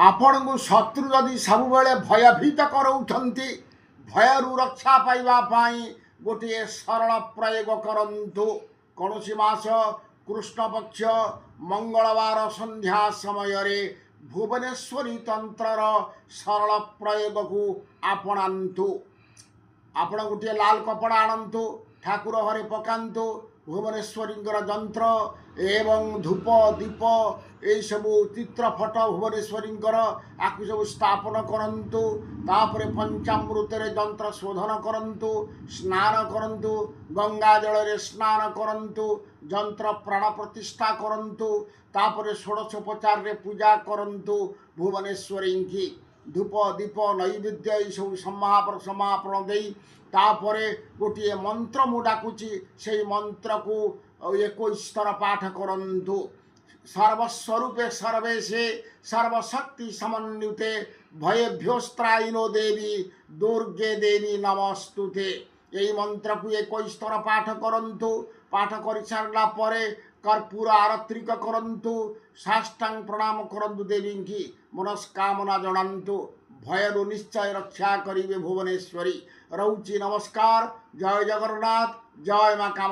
आपण को शत्रु जदि सब बेले भयभीत करौछन्ति भयरू रक्षा पाइबा पाई गोटे सरल प्रयोग करंतु कौनसी मास कृष्ण पक्ष मंगलवार संध्या समय रे भुवनेश्वरी तंत्रर सरल प्रयोग को आपणांतु आपण गोटे लाल कपड़ा आणंतु ठाकुर हरे पकांतु भुवनेश्वरी जंत्र एवं धूप दीप यही सबू चित्रपट भुवनेश्वरी आकु सब स्थापन करंतु तापर पंचामृत जंत्र शोधन करंतु स्नान करंतु गंगा जल रे स्नान करंतु जंत्र प्राण प्रतिष्ठा करंतु तापर षोडशोपचार रे पूजा करंतु भुवनेश्वरी की धूप दीप नैवेद्य यही सब समापन दे तापरे गोटे मंत्र मु डाकुची से मंत्र को 21 थर पाठ करंतु सर्वस्वरूपे सर्वेशे सर्वशक्ति समन्विते भयभ्योस्त्रायिनो देवी दुर्गे देवी नमस्तुते यही मंत्र को 21 थर पाठ करंतु पाठ कर सारा पर कर्पूर आरत्रिक करंतु साष्टांग प्रणाम करंतु देवी की मनस्कामना जनांतु भयरू निश्चय रक्षा करिवे भुवनेश्वरी। रहुची नमस्कार। जय जगन्नाथ। जय माँ कामा।